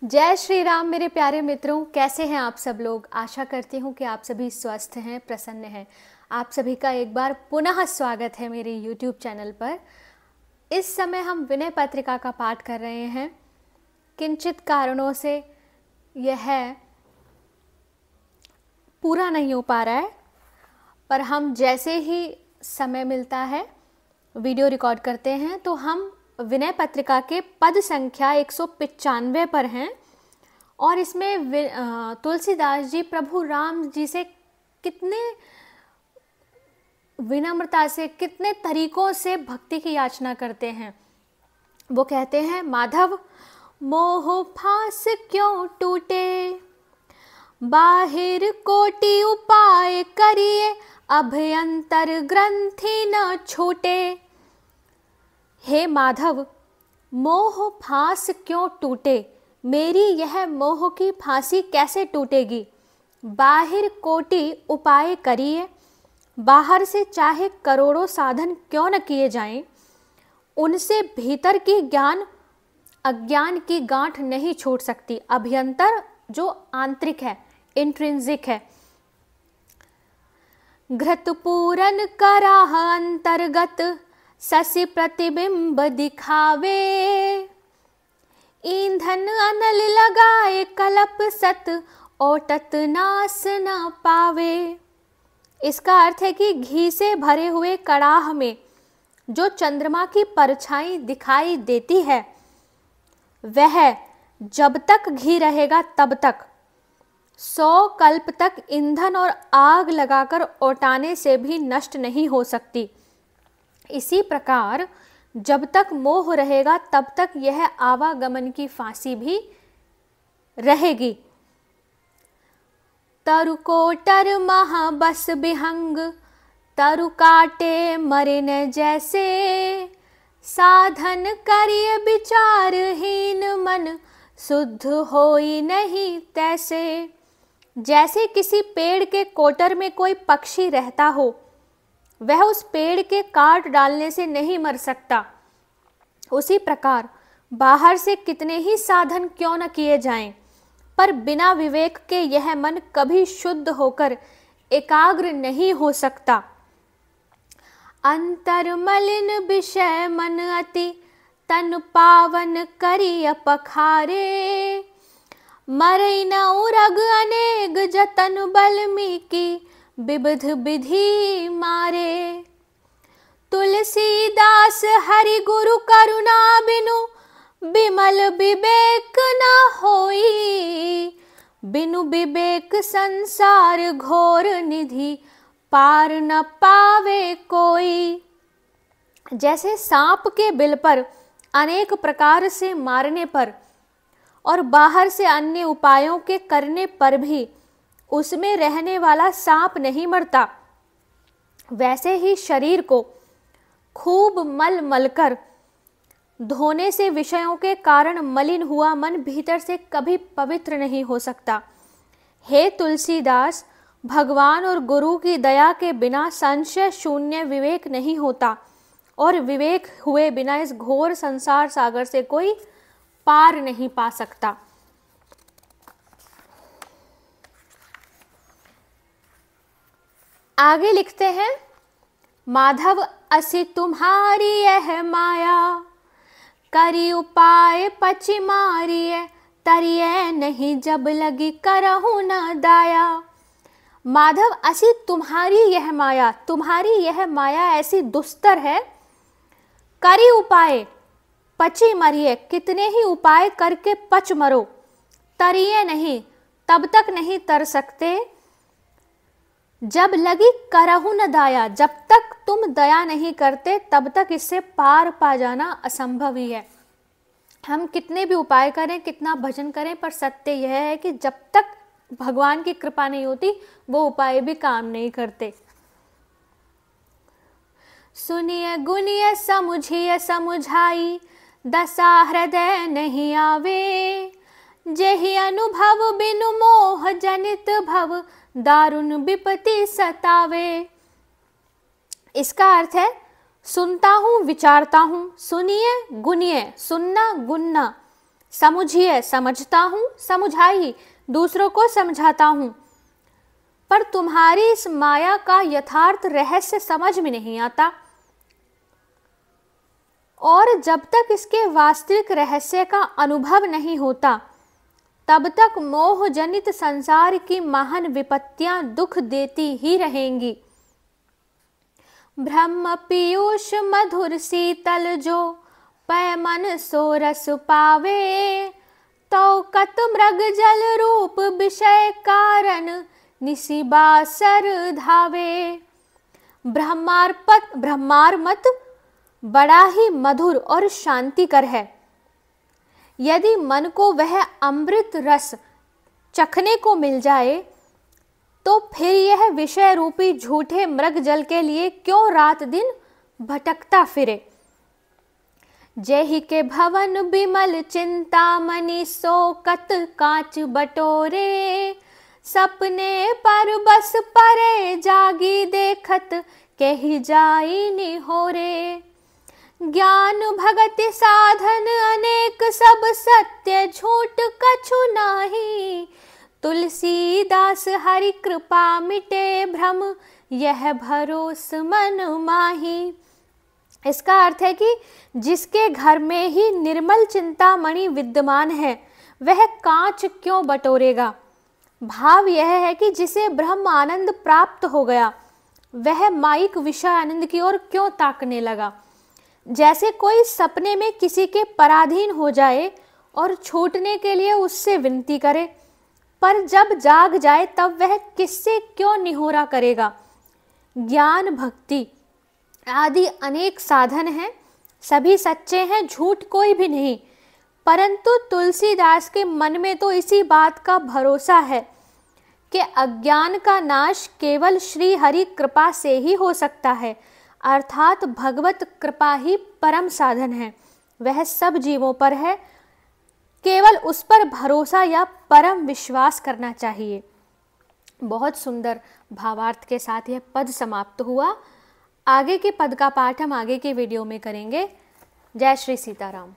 जय श्री राम मेरे प्यारे मित्रों, कैसे हैं आप सब लोग। आशा करती हूँ कि आप सभी स्वस्थ हैं, प्रसन्न हैं। आप सभी का एक बार पुनः स्वागत है मेरे YouTube चैनल पर। इस समय हम विनय पत्रिका का पाठ कर रहे हैं। किंचित कारणों से यह पूरा नहीं हो पा रहा है, पर हम जैसे ही समय मिलता है वीडियो रिकॉर्ड करते हैं तो हम विनय पत्रिका के पद संख्या 195 पर हैं और इसमें तुलसीदास जी प्रभु राम जी से कितने विनम्रता से, कितने तरीकों से भक्ति की याचना करते हैं। वो कहते हैं, माधव मोह फांस क्यों टूटे, बाहिर कोटि उपाय करिए, अभ्यंतर ग्रंथि न छूटे। हे माधव, मोह फांस क्यों टूटे, मेरी यह मोह की फांसी कैसे टूटेगी। बाहिर कोटि उपाय करिए, बाहर से चाहे करोड़ों साधन क्यों न किए जाएं, उनसे भीतर की अज्ञान की गांठ नहीं छूट सकती। अभ्यंतर जो आंतरिक है, इंट्रिंसिक है। घृत पूरन कराह अंतर्गत, शशि प्रतिबिंब दिखावे, ईंधन अनल लगाए कलप सत, ओटत नास न पावे। इसका अर्थ है कि घी से भरे हुए कड़ाह में जो चंद्रमा की परछाई दिखाई देती है, वह जब तक घी रहेगा तब तक 100 कल्प तक ईंधन और आग लगाकर ओटाने से भी नष्ट नहीं हो सकती। इसी प्रकार जब तक मोह रहेगा तब तक यह आवागमन की फांसी भी रहेगी। तरु कोटर महाबस विहंग, तरु काटे मरे न जैसे, साधन करिए विचारहीन मन, शुद्ध होई नहीं तैसे। जैसे किसी पेड़ के कोटर में कोई पक्षी रहता हो, वह उस पेड़ के काट डालने से नहीं मर सकता, उसी प्रकार बाहर से कितने ही साधन क्यों न किए जाएं, पर बिना विवेक के यह मन कभी शुद्ध होकर एकाग्र नहीं हो सकता। अंतर मलिन विषय मन अति, तन पावन करिय पखारे, मरई न उरग अनेक जतन बल्मीकि, विविध विधि मारे। तुलसीदास हरि गुरु करुणा बिनु, बिमल विवेक न होई, बिनु विवेक संसार घोर निधि, पार न पावे कोई। जैसे सांप के बिल पर अनेक प्रकार से मारने पर और बाहर से अन्य उपायों के करने पर भी उसमें रहने वाला सांप नहीं मरता, वैसे ही शरीर को खूब मल मलकर धोने से विषयों के कारण मलिन हुआ मन भीतर से कभी पवित्र नहीं हो सकता। हे तुलसीदास, भगवान और गुरु की दया के बिना संशय शून्य विवेक नहीं होता और विवेक हुए बिना इस घोर संसार सागर से कोई पार नहीं पा सकता। आगे लिखते हैं, माधव असि तुम्हारी यह माया, करी उपाय पचि मारिय, तरिय नहीं जब लगी करहु न दाया। माधव असि तुम्हारी यह माया, तुम्हारी यह माया ऐसी दुस्तर है। करी उपाय पचि मरिए, कितने ही उपाय करके पच मरो, तरिए नहीं, तब तक नहीं तर सकते जब लगी करहु न दाया, जब तक तुम दया नहीं करते तब तक इससे पार पा जाना असंभव ही है। हम कितने भी उपाय करें, कितना भजन करें, पर सत्य यह है कि जब तक भगवान की कृपा नहीं होती वो उपाय भी काम नहीं करते। सुनिए गुनिए समुझिए समुझाई, दशा हृदय नहीं आवे, जेहि अनुभव बिनु मोह जनित भव, दारुण विपत्ति सतावे। इसका अर्थ है, सुनता हूँ विचारता हूँ, सुनिए गुनिए, सुनना गुनना, समझिए, समझता हूँ, समझाई, दूसरों को समझाता हूँ, पर तुम्हारी इस माया का यथार्थ रहस्य समझ में नहीं आता। और जब तक इसके वास्तविक रहस्य का अनुभव नहीं होता, तब तक मोह जनित संसार की महान विपत्तियां दुख देती ही रहेंगी। ब्रह्म पीयूष मधुर शीतल जो पै मन सो रस पावे, तो कत मृग जल रूप विषय कारण निशिबासर धावे। ब्रह्मार्मत बड़ा ही मधुर और शांतिकर है। यदि मन को वह अमृत रस चखने को मिल जाए, तो फिर यह विषय रूपी झूठे मृग जल के लिए क्यों रात दिन भटकता फिरे। जेहि के भवन बिमल चिंतामणि सोकत कांच बटोरे, सपने पर बस परे जागी देखत केहि जाई निहोरे। ज्ञान भगति साधन अनेक सब सत्य झूठ कछु नाही, तुलसीदास हरि कृपा मिटे भ्रम यह भरोस मन माही। इसका अर्थ है कि जिसके घर में ही निर्मल चिंतामणि विद्यमान है, वह कांच क्यों बटोरेगा। भाव यह है कि जिसे ब्रह्म आनंद प्राप्त हो गया, वह माइक विषय आनंद की ओर क्यों ताकने लगा। जैसे कोई सपने में किसी के पराधीन हो जाए और छूटने के लिए उससे विनती करे, पर जब जाग जाए तब वह किससे क्यों निहोरा करेगा। ज्ञान भक्ति आदि अनेक साधन हैं, सभी सच्चे हैं, झूठ कोई भी नहीं, परंतु तुलसीदास के मन में तो इसी बात का भरोसा है कि अज्ञान का नाश केवल श्री हरि कृपा से ही हो सकता है, अर्थात भगवत कृपा ही परम साधन है। वह सब जीवों पर है, केवल उस पर भरोसा या परम विश्वास करना चाहिए। बहुत सुंदर भावार्थ के साथ यह पद समाप्त हुआ। आगे के पद का पाठ हम आगे के वीडियो में करेंगे। जय श्री सीताराम।